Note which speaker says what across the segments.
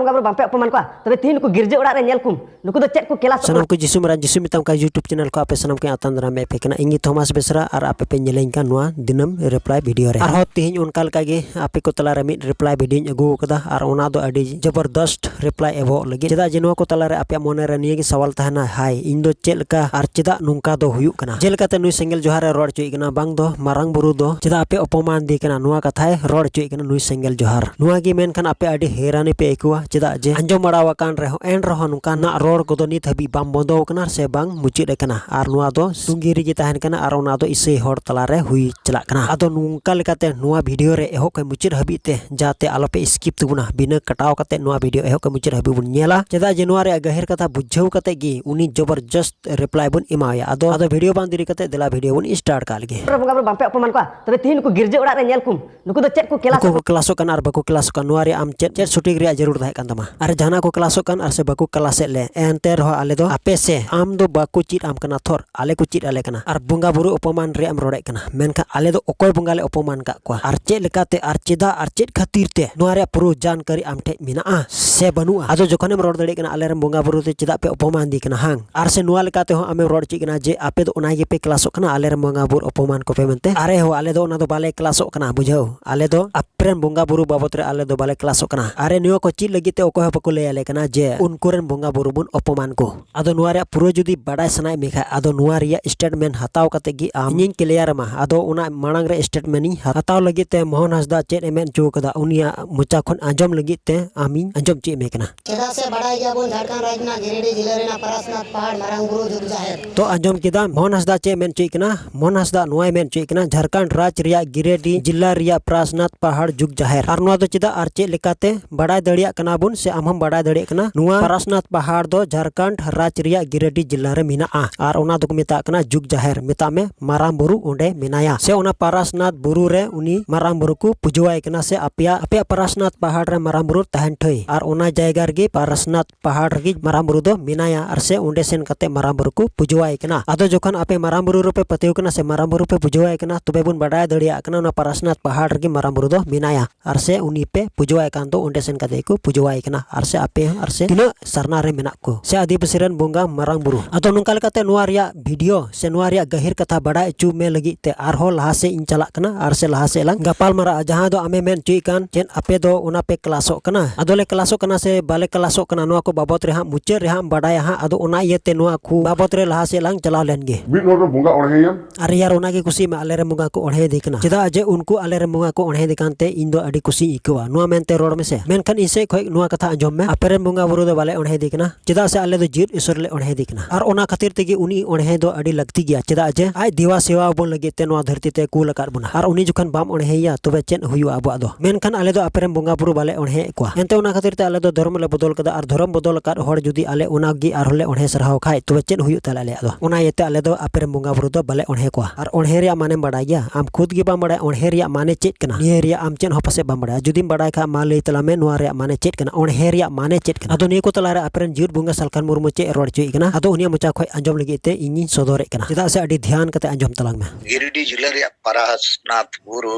Speaker 1: bongga buru bampe अपमान को तबे तीन को गिरजे ओड़ा रे नेल कुम नुकु दो चेक को केला
Speaker 2: सनम को जिसु मरा जिसु मिताम का YouTube चैनल को आपे सनम के आतंद्रा में पे कना इंगी थॉमस बेसरा और आपे पे नेलें का नुआ दिनम रिप्लाई वीडियो रे और तेहिं उनका लका गे आपे को तला रे मिड रिप्लाई वीडियो अगु कदा और ओना दो अडी जबरदस्त रिप्लाई एवो लगे चेदा जे नुआ को तला रे आपे मोने रे निये गे सवाल तहना हाय इन दो चेक लका और चेदा नुंका दो हुयु कना जेलका ते नुई सेंगल जोहार रोड चुई कना बांग दो मारांग बुरु दो चेदा आपे अपमान दी कना नुआ कथाय रोड चुई कना नुई सेंगल जोहार नुआ गे मेन खान आपे अडी हेरानी पे एकुआ चेदा जे अंजो मड़ावा कान रे एन रहो नुका ना रोड को दो नित हबी बाम बंदो कना से बांग मुचिद कना और नुआ दो सुंगिरी गे तहन कना और ओना दो इसे होड़ तला रे हुई चला कना अदो नुंका लेकाते नुआ वीडियो रे एहो के मुचिद हबी ते जाते आलोपे स्किप तुबुना बिना कटाव कते नुआ वीडियो एहो के मुचिद हबी बुन नेला चेदा जे नुआ रे गहिर कथा बुझाव कते गे उनी जबरदस्त रिप्लाई बुन इमाया अदो वीडियो बांग दिरी कते देला वीडियो बुन स्टार्ट का लगे
Speaker 1: बongga buru bampe अपमान को तबे तीन को गिरजे ओड़ा रे नेल कुम नुकु दो चेक को केला
Speaker 2: को क्लासो कन और बको क्लासो कन नुआ रे आम चेक शूटिंग रे जरूर थाहे कन तमा अरे जाना को क्लासो कन और से बको क्लासे ले एनते रहो आले दो आपे से आम दो बाको चिट आम कना थोर आले को चिट आले कना और बongga बुरु अपमान रे आम रोड़े कना मेनखा आले दो ओकोय बongga ले अपमान का को और चेक लेकाते और चेदा और चेक खातिर ते नुआ रे पुरो जानकारी आम ठे मिना से बनुआ आदो जखनेम रोड दड़े कना आले रे बongga बुरु ते चेदा पे अपमान दी कना हांग और से नुआ लेकाते हो आमे रोड ची कना जे आपे दो ओना गे पे क्लासो कना आले रे बongga बुरु अपमान को पे मेनते अरे हो आले दो ओना दो बाले क्लासो कना बुझाओ आले दो अप्रेन बongga बुरु बाबत रे आले दो बाले क्लासो कना अरे नियो को ची लगी ते ओकोय बको ले आले कना जे उनकुरेन बongga बुरु बुन अपमान को आदो नुआ रे पुरो जुदी बडाय सनाय मेखा आदो नुआ रे स्टेटमेंट हताव कते गी आम इन क्लियर मा आदो ओना मांग रे स्टेटमेंट नी हताव लगी ते मोहन हंसदा चेत एमेन जो कदा उनिया मुचा खन आंजम लगी ते आमी आंजम ची मेकना
Speaker 3: चेदा से बडाय गया बोन झारखंड राज्य ना गिरिडीह जिला रे ना परासनाथ पहाड़ मारांग बुरु जुग जाहिर
Speaker 2: तो आंजम किदा मोहन हंसदा चे मेन ची कना मोहन हंसदा नुआ मेन ची कना झारखंड राज्य रिया गिरिडीह जिला रिया परासनाथ पहाड़ जुग जाहिर और नुआ दो चेदा और चे लेकाते बडाय दड़िया कना बुन से आम हम बडाय दड़िया कना नुआ परासनाथ पहाड़ दो झारखंड राज्य रिया गिरिडीह जिला रे मिना और ओना दो मेता कना जुग जाहिर मेता में मारांग बुरु ओंडे मिनाया से ओना परासनाथ बुरु रे उनी मारांग बुरु को पुजवाय कना से अपया अपया परासनाथ पहाड़ रे मारांग बुरु तहन ठई और ओना जायगा रे परासनाथ पहाड़ रे मारांग बुरु दो मिनाया और से ओंडे सेन कते मारांग बुरु को पुजवाय कना आदो जखन आपे मारांग बुरु पे पतेव कना से मारांग बुरु पे पुजवाय कना तबे बुन बडाय दड़िया कना ओना परासनाथ पहाड़ रे मारांग बुरु दो मिनाया और से उनी पे पुजवाय कान दो ओंडे सेन कते को पुजवाय कना और से आपे और से तिना सरना रे मेना को से आदिवासी रेन बongga मारांग बुरु आदो नोंका लेकाते नुआ रिया वीडियो से नुआ रिया गहिर कथा बडाय चू में लगी ते आर हो लहा से इन चला कना और से लहा से लंग गपाल मारा जहां दो आमे मेन चुई कान चेन आपे दो ओना पे क्लासो कना आदो ले क्लासो कना से बाले क्लासो कना नुआ को बाबत रे हां मुचे रे हां बडाय हां आदो ओना येते नुआ को बाबत रे लहा से लंग चला लेनगे
Speaker 4: बिन और बongga ओढ़ेयम
Speaker 2: अरे यार ओना के खुशी में आले रे बongga को ओढ़े देखना चेदा जे उनको आले रे बongga को ओढ़े दिकानते इन दो अडी खुशी इकवा नुआ मेनते रोड में से मेनखान इसे खोय नुआ कथा अंजम में आपे रे बongga बुरु दो बाले ओढ़े देखना चेदा से आले दो जीत ईश्वर ले ओढ़े देखना और ओना खातिर तेगी उनी ओढ़े दो अडी लगती गया चेदा जे आय दिवा सेवा बोन लगे ते नुआ धरती ते कुल अकाद बुना और उनी जखन बाम ओढ़ेया तबे चेन हुयुआ अबवा दो मेनखान आले दो आपे रे बongga बुरु बाले ओढ़े कोआ एनते ओना खातिर ते आले दो धर्म ले बदल कदा और धर्म बदल अकाद होड़ जुदी आले ओना गी आर होले ओढ़े सरहाव खाय तबे चेन हुयु तले आले दो ओना येते आले दो आपे रे बongga बुरु दो बाले ओढ़े कोआ और ओढ़े रिया माने बडाय गया आम खुद गे बाम बडाय ओढ़े रिया माने चेत कना निये रिया आम चेन होपसे बाम बडाय जुदीम बडाय खा मा लई तला में नुआ रिया माने चेत कना ओढ़े रिया माने चेत कना आदो निये को तला रे आपे रेन जीत बongga सालखान मुर्मू चे रोड चुई कना आदो उनिया मुचा खोय अंजम लगी ते इनी सदोरे कना चेदा से अडी ध्यान कते अंजम तलांग में
Speaker 5: गिरिडीह जिला रे परासनाथ बुरु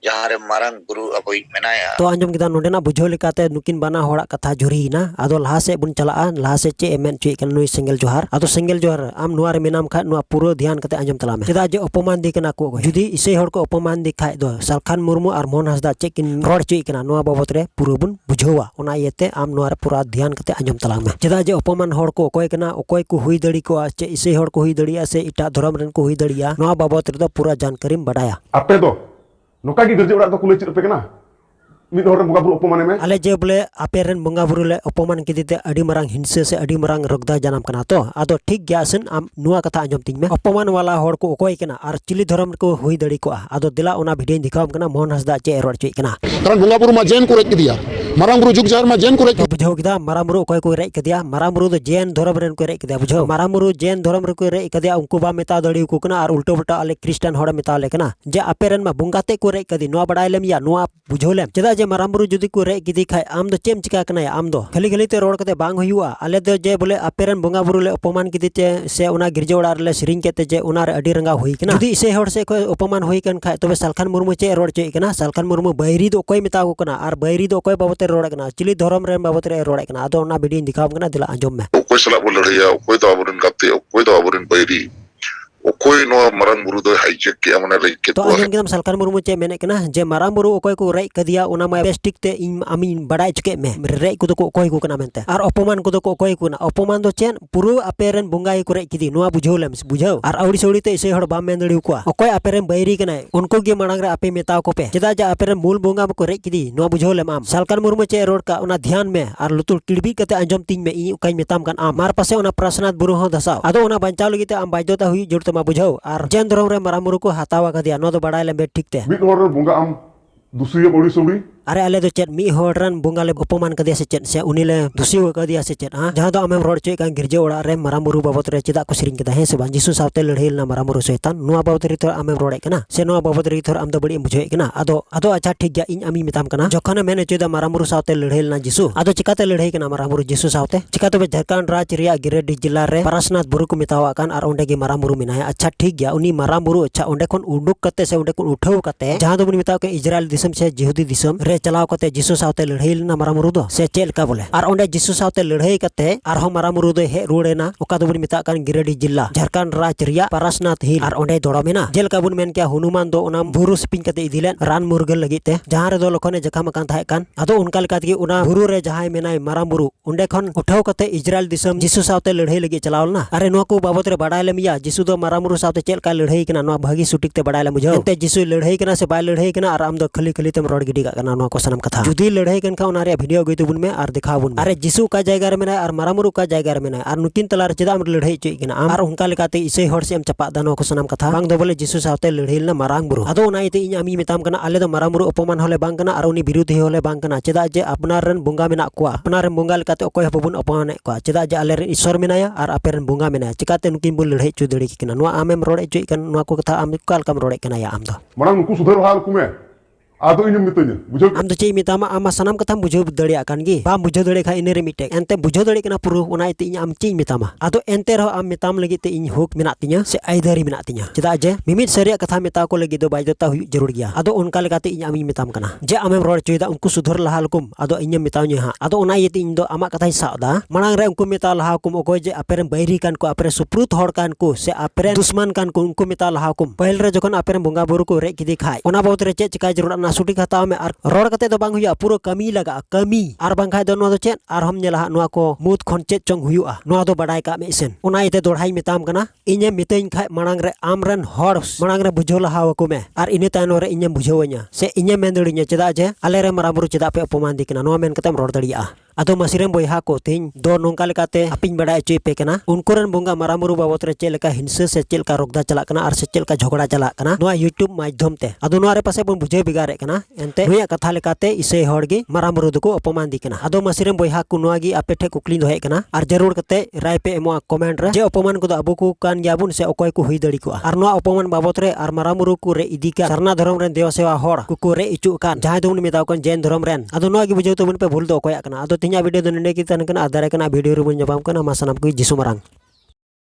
Speaker 5: जहाँ रे मारांग बुरु अबोई मेनाया
Speaker 2: तो अंजम किदा नोडेना बुझो लेकाते नुकिन बाना होड़ा कथा जुरीना आदो लहा से बुन चला लहा से चे एमेन चुई कन नुई सिंगल जोहार आदो सिंगल जोहार आम नुआ रे मेनाम खा नुआ पूरो ध्यान कते अंजम तला में चेदा जे अपमान दी कना को जुदी इसे होड़ को अपमान दी खाय दो सालखान मुर्मू और मोहन हंसदा चे किन रोड चुई कना नुआ बाबत रे पूरो बुन बुझोवा ओना येते आम नुआ रे पूरा ध्यान कते अंजम तला में चेदा जे अपमान होड़ को कोय कना ओकोय को हुई दड़ी को चे इसे होड़ को हुई दड़िया से इटा धर्म रेन को हुई दड़िया नुआ बाबत रे दो पूरा जानकारी बडाया
Speaker 4: आपे दो नोका की गिरजे ओड़ा दो कुले चित पे कना मिद होड़ बongga बुरु अपमान में
Speaker 2: आले जे बोले आपे रेन बongga बुरु ले अपमान किदिते अडी मरांग हिंसे से अडी मरांग रगदा जानम कना तो आदो ठीक गया सन आम नुआ कथा अंजम तिंग में अपमान वाला होड़ को ओकोय कना और चिली धर्म को हुई दड़ी को आदो दिला ओना वीडियो दिखाम कना मोहन हंसदा चे रोड चुई कना
Speaker 6: कारण बongga बुरु मा जेन को रेज किदिया मारांग बुरु जुग जाहिर मा जेन को रेज
Speaker 2: बुझो किदा मारांग बुरु ओकोय को रेज कदिया मारांग बुरु दो जेन धर्म रेन को रेज कदिया बुझो मारांग बुरु जेन धर्म रे को रेज कदिया उनको बा मेता दड़ी को कना और उल्टो पल्टा आले क्रिश्चियन होड़ मेता ले कना जे आपे रेन मा बongga ते को रेज कदी नुआ बडाय लेम या नुआ बुझो लेम चेदा जे मारांग बुरु जुदी को रेज किदी खाय आम दो चेम चिका कना आम दो खाली खाली ते रोड कते बांग हुयुआ आले दो जे बोले आपे रेन बongga बुरु ले अपमान किदी ते से ओना गिरजे ओड़ा रे सिरिंग केते जे ओना रे अडी रंगा हुई कना जुदी इसे होड़ से कोई अपमान हुई कन खाय तबे सालखान मुर्मू चे रोड चुई कना सालखान मुर्मू बैरी दो कोई मेता को कना और बैरी दो कोई बाबत te rode kana chili dhorom ren babot re rode kana ado ona video dikham kana dila anjom me
Speaker 7: okoi salak bo ladaiya okoi do aburin gate okoi do aburin bairi okoi no marang buru do hijack ke amana lai ke
Speaker 2: to anjom kita Salkan Murmu che mene kana je marang buru okoi ko rei kadia ona ma bestik te amin badai chuke me rei ku do ko okoi ku kana mente ar opoman ku do ko okoi ku na opoman do chen puru aperen bungai ku rei kidi noa bujhau lem bujhau ar auri sauri te ise hor bam mendari ku okoi aperen bairi kana unko ge marang re ape meta ko pe cheda ja aperen mul bunga ko rei kidi noa bujhau lem am Salkan Murmu che rod ka ona dhyan me ar lutul kilbi kate anjom ting me i ukai metam kan am mar pase ona prasnat buru ho dasau ado ona bancau lagi te am bajdota hui jur ma bujhau ar jen drom re marang buru ko hatawa kadia no do badai lem be ठीक te
Speaker 4: mid hor bunga am dusri bodi sauri
Speaker 2: अरे आले तो चेत मी होरन बुंगाले उपमान कदिया से चेत से उनीले दुसी कदिया से चेत हां जहां तो आमेम रोड चोय कान गिरजे ओड़ा रे मारामुरु बाबत रे चेदा को सिरिंग कदा हे से बान जिसु सावते लड़हेल ना मारामुरु सैतान नुआ बाबत रे तो आमेम रोड कना से नुआ बाबत रे थोर आम दो बड़ी बुझे कना अदो अच्छा ठीक गया इन आमी मिताम कना जखन मेने चेदा मारामुरु सावते लड़हेल ना जिसु अदो चिकाते लड़हे कना मारामुरु जिसु सावते चिकाते बे झारखंड राज्य रिया गिरेडी जिला रे परसनाथ बुरु को मितावा कान आर ओंडे गे मारामुरु मिनाया अच्छा ठीक गया उनी मारामुरु अच्छा ओंडे कोन उडुक कते से ओंडे कोन उठाव कते जहां दो बन मिताव के इजराइल दिसम से जिहुदी दिसम रे चलाव कते जिसु सावते लड़ाई ना मारामुरु दो से चेल का बोले और ओंडे जिसु सावते लड़ाई कते और हम मारामुरु दो हे रुड़ेना ओका दो बन मिता कान गिरेडी जिला झारखंड राज्य रिया परसनाथ हिल और ओंडे दोड़मेना जेल का बुन मेन क्या हनुमान दो ओना बुरु स्पिन कते इदिलेन रान मुरगल लगिते जहां रे दो लखने जखा मकान थाय कान अदो उनका लकात उना बुरु रे जहां मेनाय मारामुरु ओंडे खन उठाव कते इजराइल दिसम जिसु सावते लड़ाई लगी चलावलना अरे नो को बाबत रे बडाय लेमिया जिसु दो मारामुरु सावते चेल का लड़ाई कना नो भागी सुटिक ते बडाय ले मुझे एते जिसु लड़ाई कना से बाय लड़ाई कना और आम दो खली खली तेम रोड गिडी का कना नो को सनम कथा जुदी लड़ाई कन का उना रे वीडियो गई तुबुन में और दिखा बुन अरे जिसु का जायगा रे मेना और मारामुरु का जायगा रे मेना और नुकिन तला रे चेदा लड़ाई चोय कना और उनका लेकाते इसे हर से एम चपा दानो को सनम कथा बांग दो बोले जिसु सावते लड़ाई ना मारांग बुरु अदो उना इते इन आमी मेताम कना आले दो मारामुरु अपमान होले बांग कना और उनी विरोधी होले बांग कना चेदा जे अपनार रन बुंगा मेना कुआ अपनार रन बुंगा लेकाते ओकोय हबुन अपमान कुआ चेदा जे आले रे ईश्वर मेनाया और अपेरन बुंगा मेनाया चिकाते नुकिन बुन लड़ाई चो दड़ी कना नुआ आमेम रोड़े चोय कन नुआ को कथा आम काल कम रोड़े कना या आम दो
Speaker 4: marang nuku sudar hal kume ado inyam mitanya bujau
Speaker 2: आम तो चेय मितामा आमा सनाम कथाम बुझो दड़िया कान गी बाम बुझो दड़े खा इने रे मिटे एंते बुझो दड़े कना पुरु उना इते इन आम चेय मितामा आदो एंते रहो आम मिताम लगी ते इन हुक मेना तिnya से आइदारी मेना तिnya चेदा जे मिमित सरिया कथा मिता को लगी दो बायदता हुई जरूर गया आदो उनका लगाते इन आमी मिताम कना जे आमेम रोड चोयदा उनको सुधर लहा लकुम आदो इन्य मिताव nya हा आदो उना इते इन दो आमा कथाय सावदा मांग रे उनको मिता लहा कुम ओकोय जे अपेरन बैरी कान को अपेरे सुप्रुत हड़ कान को से अपेरन दुश्मन कान को उनको मिता लहा कुम पहल रे जखन अपेरन बुंगा बुरु को रे किदी खाय ओना बहुत रे चे चिकाय जरूर ना सुटी हताव में रोड कते दो बांग हुआ पूरा कमी लगा कमी आर बांग खाय दो नो दो चेन आर हम नेला नुआ को मुत खन चे चंग हुआ नुआ दो बडाय का मेसेन उना इते दोढ़ाई मिताम कना इने मितेन खाय मांग रे आमरन हड़ मांग रे बुझो लहाव को में आर इने तानो रे इने बुझोव냐 से इने मेंदड़िया चेदा जे आले रे मारामुरु चेदा पे अपमान दिकना नुआ मेन कतेम रोड दड़िया अदो मसिरम बोयहा को तीन दो नोंका लेकाते अपिन बडाय चोय पे कना उनकोरन बुंगा मारामुरु बाबत रे चेलका हिंसा से चेलका रोगदा चला कना और से चेलका झगड़ा चला कना नुआ यूट्यूब माध्यम ते अदो नुआ रे पासे बुन बुझे बिगारे कना एंते नुया कथा लेकाते इसे हड़गी मारामुरु दको अपमान दिकना अदो मसिरम बोयहा को नुआ गी आपे ठे कुकली दोहे कना और जरूर कते राय पे एमो कमेंट रे जे अपमान को अबो को कान गयाबुन से ओकोय को हुई दड़ी को और नुआ अपमान बाबत रे और मारामुरु को रे इदी का सरना धर्म रे देव सेवा हड़ को रे इचु कान जहां दोन मेताव कन जैन धर्म रेन अदो नुआ गी बुझे तो बुन पे भूल दो ओकोय कना अदो तिnya वीडियो दो नंडे की तन कना आधार कना वीडियो रे बुन जबाम कना मा सनाम को जिसु मारांग